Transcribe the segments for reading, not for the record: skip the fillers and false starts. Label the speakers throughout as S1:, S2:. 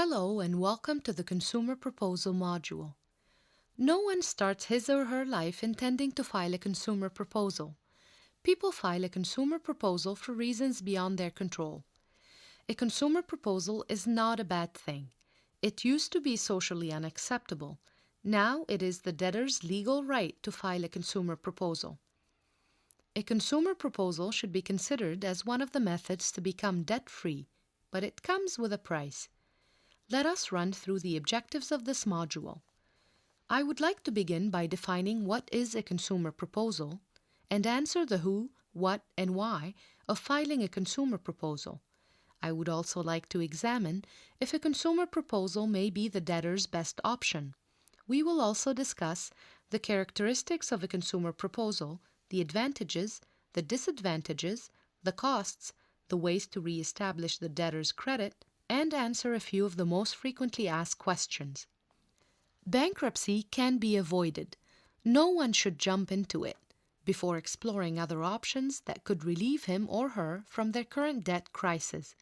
S1: Hello and welcome to the Consumer Proposal module. No one starts his or her life intending to file a consumer proposal. People file a consumer proposal for reasons beyond their control. A consumer proposal is not a bad thing. It used to be socially unacceptable. Now it is the debtor's legal right to file a consumer proposal. A consumer proposal should be considered as one of the methods to become debt-free, but it comes with a price. Let us run through the objectives of this module. I would like to begin by defining what is a consumer proposal and answer the who, what, and why of filing a consumer proposal. I would also like to examine if a consumer proposal may be the debtor's best option. We will also discuss the characteristics of a consumer proposal, the advantages, the disadvantages, the costs, the ways to re-establish the debtor's credit, and answer a few of the most frequently asked questions. Bankruptcy can be avoided. No one should jump into it before exploring other options that could relieve him or her from their current debt crisis.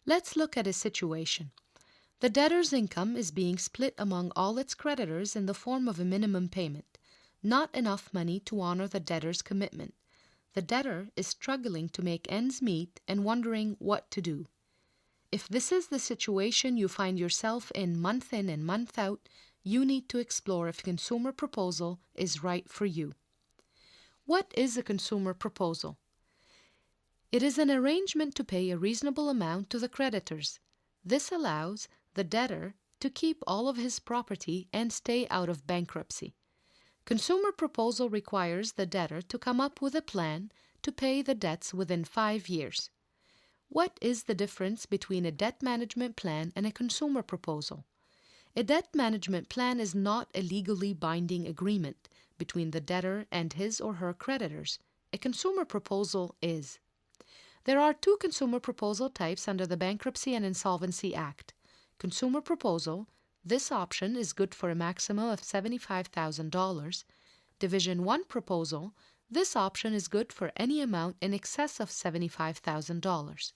S1: Let's look at a situation. The debtor's income is being split among all its creditors in the form of a minimum payment, not enough money to honor the debtor's commitment. The debtor is struggling to make ends meet and wondering what to do. If this is the situation you find yourself in and month out, you need to explore if a consumer proposal is right for you. What is a consumer proposal? It is an arrangement to pay a reasonable amount to the creditors. This allows the debtor to keep all of his property and stay out of bankruptcy. Consumer proposal requires the debtor to come up with a plan to pay the debts within 5 years. What is the difference between a debt management plan and a consumer proposal? A debt management plan is not a legally binding agreement between the debtor and his or her creditors. A consumer proposal is. There are two consumer proposal types under the Bankruptcy and Insolvency Act. Consumer proposal, this option is good for a maximum of $75,000. Division 1 proposal, this option is good for any amount in excess of $75,000.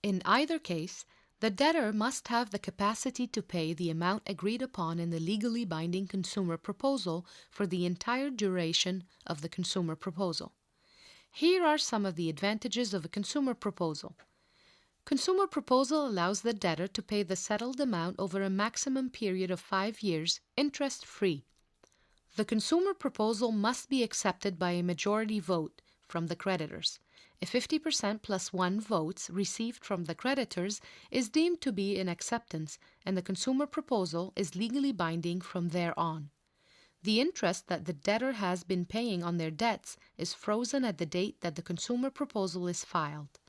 S1: In either case, the debtor must have the capacity to pay the amount agreed upon in the legally binding consumer proposal for the entire duration of the consumer proposal. Here are some of the advantages of a consumer proposal. Consumer proposal allows the debtor to pay the settled amount over a maximum period of 5 years, interest-free. The consumer proposal must be accepted by a majority vote from the creditors. A 50% plus 1 votes received from the creditors is deemed to be an acceptance, and the consumer proposal is legally binding from there on. The interest that the debtor has been paying on their debts is frozen at the date that the consumer proposal is filed.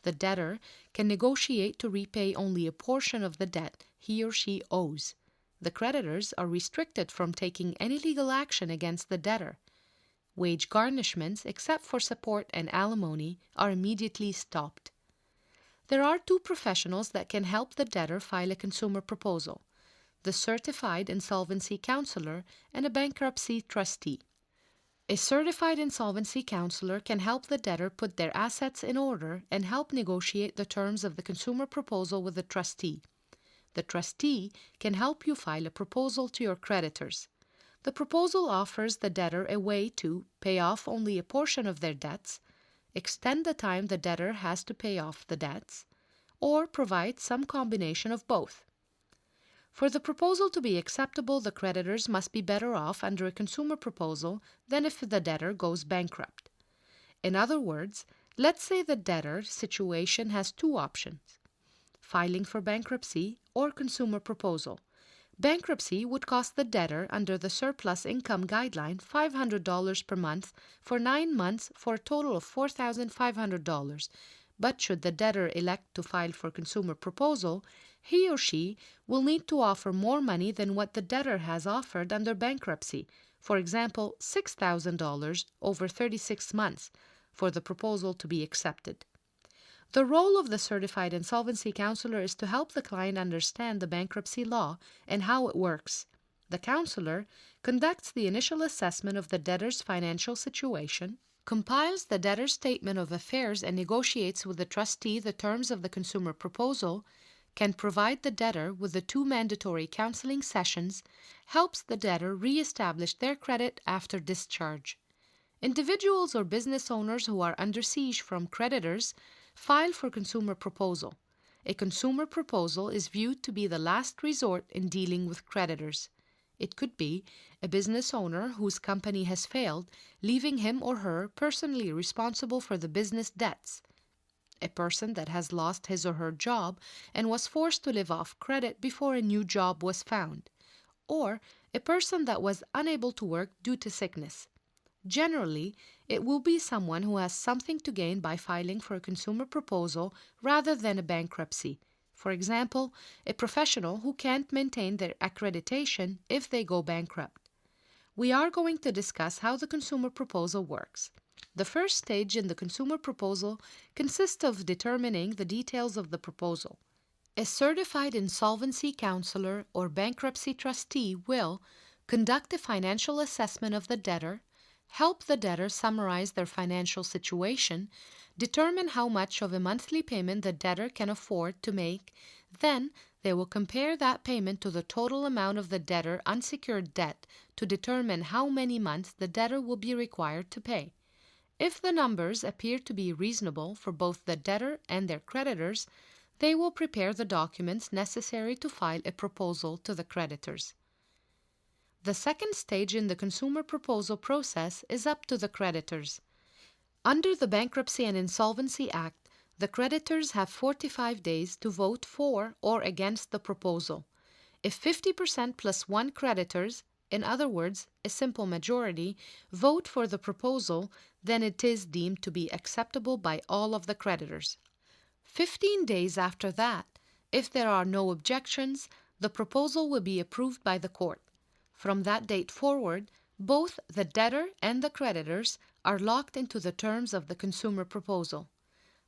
S1: The debtor can negotiate to repay only a portion of the debt he or she owes. The creditors are restricted from taking any legal action against the debtor. Wage garnishments, except for support and alimony, are immediately stopped. There are two professionals that can help the debtor file a consumer proposal: the certified insolvency counselor and a bankruptcy trustee. A certified insolvency counselor can help the debtor put their assets in order and help negotiate the terms of the consumer proposal with the trustee. The trustee can help you file a proposal to your creditors. The proposal offers the debtor a way to pay off only a portion of their debts, extend the time the debtor has to pay off the debts, or provide some combination of both. For the proposal to be acceptable, the creditors must be better off under a consumer proposal than if the debtor goes bankrupt. In other words, let's say the debtor's situation has two options: filing for bankruptcy or consumer proposal. Bankruptcy would cost the debtor under the surplus income guideline $500 per month for 9 months for a total of $4,500. But should the debtor elect to file for consumer proposal, he or she will need to offer more money than what the debtor has offered under bankruptcy, for example, $6,000 over 36 months, for the proposal to be accepted. The role of the certified insolvency counselor is to help the client understand the bankruptcy law and how it works. The counselor conducts the initial assessment of the debtor's financial situation, compiles the debtor's statement of affairs and negotiates with the trustee the terms of the consumer proposal, can provide the debtor with the 2 mandatory counseling sessions, helps the debtor re-establish their credit after discharge. Individuals or business owners who are under siege from creditors file for consumer proposal. A consumer proposal is viewed to be the last resort in dealing with creditors. It could be a business owner whose company has failed, leaving him or her personally responsible for the business debts. A person that has lost his or her job and was forced to live off credit before a new job was found. Or a person that was unable to work due to sickness. Generally, it will be someone who has something to gain by filing for a consumer proposal rather than a bankruptcy. For example, a professional who can't maintain their accreditation if they go bankrupt. We are going to discuss how the consumer proposal works. The first stage in the consumer proposal consists of determining the details of the proposal. A certified insolvency counselor or bankruptcy trustee will conduct a financial assessment of the debtor, help the debtor summarize their financial situation, determine how much of a monthly payment the debtor can afford to make, then they will compare that payment to the total amount of the debtor unsecured debt to determine how many months the debtor will be required to pay. If the numbers appear to be reasonable for both the debtor and their creditors, they will prepare the documents necessary to file a proposal to the creditors. The second stage in the consumer proposal process is up to the creditors. Under the Bankruptcy and Insolvency Act, the creditors have 45 days to vote for or against the proposal. If 50% plus 1 creditors, in other words, a simple majority, vote for the proposal, then it is deemed to be acceptable by all of the creditors. 15 days after that, if there are no objections, the proposal will be approved by the court. From that date forward, both the debtor and the creditors are locked into the terms of the consumer proposal.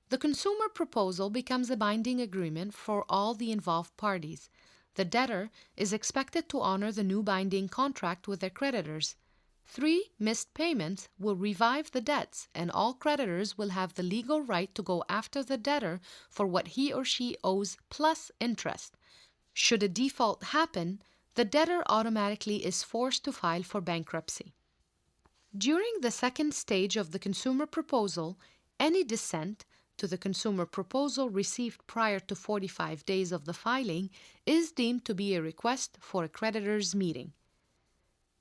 S1: The consumer proposal becomes a binding agreement for all the involved parties. The debtor is expected to honor the new binding contract with their creditors. 3 missed payments will revive the debts, and all creditors will have the legal right to go after the debtor for what he or she owes plus interest. Should a default happen, the debtor automatically is forced to file for bankruptcy. During the second stage of the consumer proposal, any dissent to the consumer proposal received prior to 45 days of the filing is deemed to be a request for a creditors' meeting.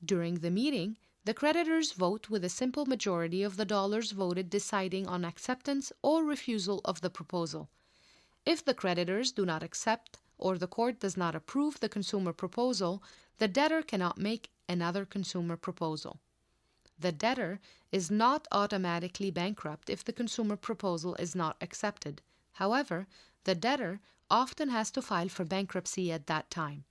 S1: During the meeting, the creditors vote with a simple majority of the dollars voted deciding on acceptance or refusal of the proposal. If the creditors do not accept or the court does not approve the consumer proposal, the debtor cannot make another consumer proposal. The debtor is not automatically bankrupt if the consumer proposal is not accepted. However, the debtor often has to file for bankruptcy at that time.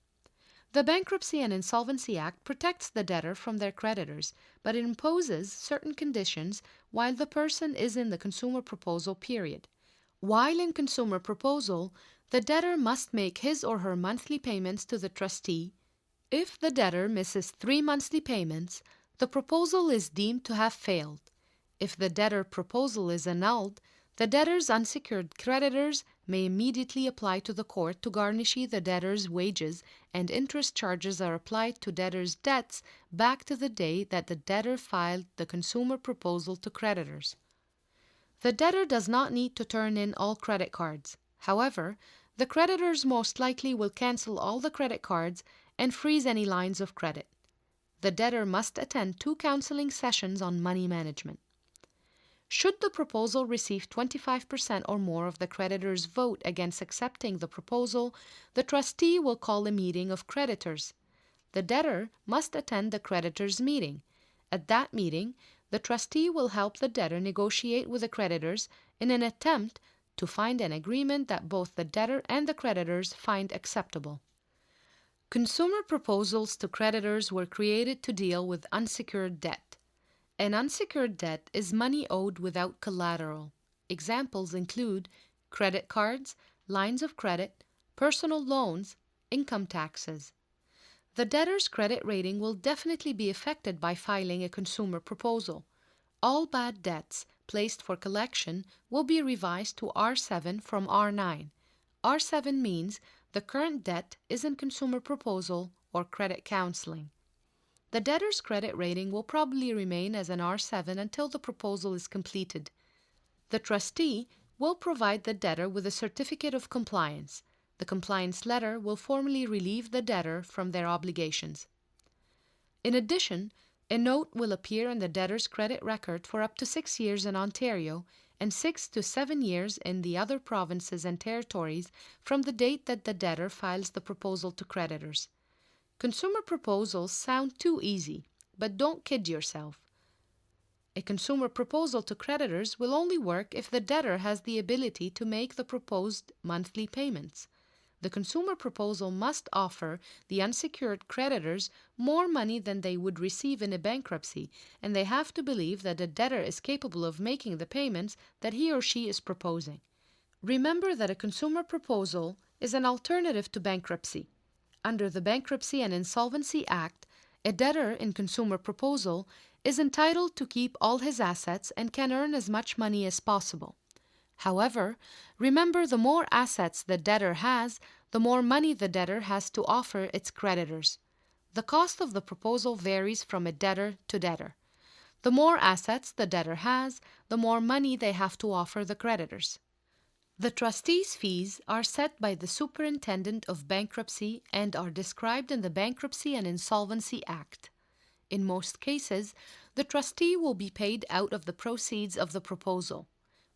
S1: The Bankruptcy and Insolvency Act protects the debtor from their creditors, but it imposes certain conditions while the person is in the consumer proposal period. While in consumer proposal, the debtor must make his or her monthly payments to the trustee. If the debtor misses 3 monthly payments, the proposal is deemed to have failed. If the debtor proposal is annulled, the debtor's unsecured creditors may immediately apply to the court to garnish the debtor's wages, and interest charges are applied to debtor's debts back to the day that the debtor filed the consumer proposal to creditors. The debtor does not need to turn in all credit cards. However, the creditors most likely will cancel all the credit cards and freeze any lines of credit. The debtor must attend 2 counseling sessions on money management. Should the proposal receive 25% or more of the creditor's vote against accepting the proposal, the trustee will call a meeting of creditors. The debtor must attend the creditors' meeting. At that meeting, the trustee will help the debtor negotiate with the creditors in an attempt to find an agreement that both the debtor and the creditors find acceptable. Consumer proposals to creditors were created to deal with unsecured debt. An unsecured debt is money owed without collateral. Examples include credit cards, lines of credit, personal loans, income taxes. The debtor's credit rating will definitely be affected by filing a consumer proposal. All bad debts placed for collection will be revised to R7 from R9. R7 means the current debt is in consumer proposal or credit counseling. The debtor's credit rating will probably remain as an R7 until the proposal is completed. The trustee will provide the debtor with a certificate of compliance. The compliance letter will formally relieve the debtor from their obligations. In addition, a note will appear in the debtor's credit record for up to 6 years in Ontario and 6 to 7 years in the other provinces and territories from the date that the debtor files the proposal to creditors. Consumer proposals sound too easy, but don't kid yourself. A consumer proposal to creditors will only work if the debtor has the ability to make the proposed monthly payments. The consumer proposal must offer the unsecured creditors more money than they would receive in a bankruptcy, and they have to believe that the debtor is capable of making the payments that he or she is proposing. Remember that a consumer proposal is an alternative to bankruptcy. Under the Bankruptcy and Insolvency Act, a debtor in consumer proposal is entitled to keep all his assets and can earn as much money as possible. However, remember, the more assets the debtor has, the more money the debtor has to offer its creditors. The cost of the proposal varies from a debtor to debtor. The more assets the debtor has, the more money they have to offer the creditors. The trustee's fees are set by the Superintendent of Bankruptcy and are described in the Bankruptcy and Insolvency Act. In most cases, the trustee will be paid out of the proceeds of the proposal.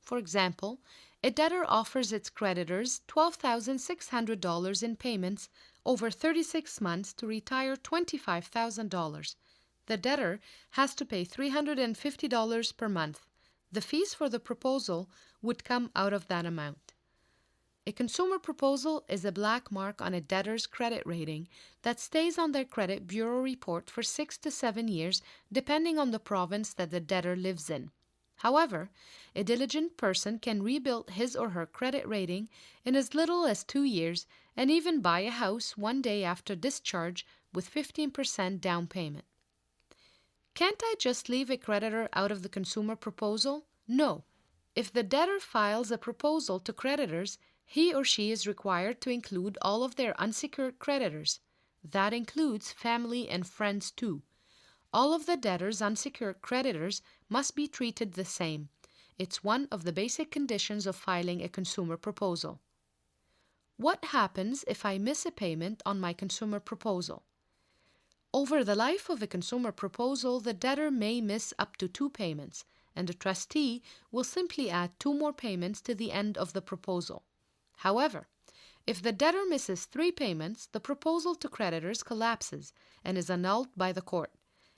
S1: For example, a debtor offers its creditors $12,600 in payments over 36 months to retire $25,000. The debtor has to pay $350 per month. The fees for the proposal would come out of that amount. A consumer proposal is a black mark on a debtor's credit rating that stays on their credit bureau report for 6 to 7 years, depending on the province that the debtor lives in. However, a diligent person can rebuild his or her credit rating in as little as 2 years and even buy a house one day after discharge with 15% down payment. Can't I just leave a creditor out of the consumer proposal? No. If the debtor files a proposal to creditors, he or she is required to include all of their unsecured creditors. That includes family and friends too. All of the debtor's unsecured creditors must be treated the same. It's one of the basic conditions of filing a consumer proposal. What happens if I miss a payment on my consumer proposal? Over the life of a consumer proposal, the debtor may miss up to 2 payments, and the trustee will simply add 2 more payments to the end of the proposal. However, if the debtor misses 3 payments, the proposal to creditors collapses and is annulled by the court.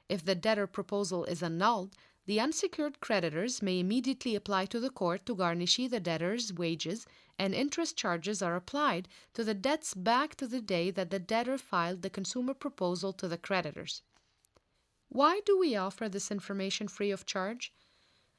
S1: If the debtor proposal is annulled, the unsecured creditors may immediately apply to the court to garnish the debtor's wages, and interest charges are applied to the debts back to the day that the debtor filed the consumer proposal to the creditors. Why do we offer this information free of charge?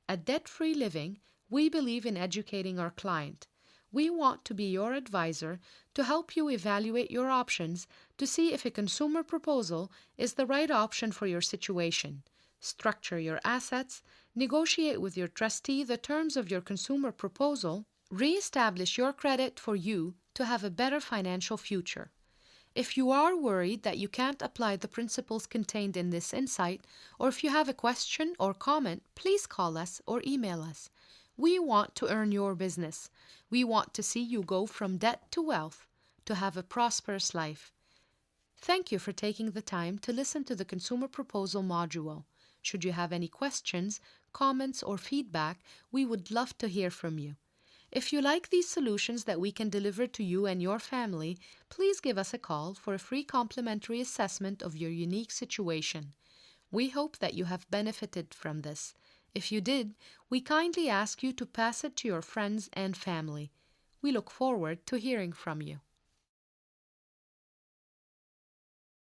S1: At Debt-Free Living, we believe in educating our client. We want to be your advisor to help you evaluate your options to see if a consumer proposal is the right option for your situation. Structure your assets, negotiate with your trustee the terms of your consumer proposal, re-establish your credit for you to have a better financial future. If you are worried that you can't apply the principles contained in this insight, or if you have a question or comment, please call us or email us. We want to earn your business. We want to see you go from debt to wealth, to have a prosperous life. Thank you for taking the time to listen to the Consumer Proposal module. Should you have any questions, comments, or feedback, we would love to hear from you. If you like these solutions that we can deliver to you and your family, please give us a call for a free complimentary assessment of your unique situation. We hope that you have benefited from this. If you did, we kindly ask you to pass it to your friends and family. We look forward to hearing from you.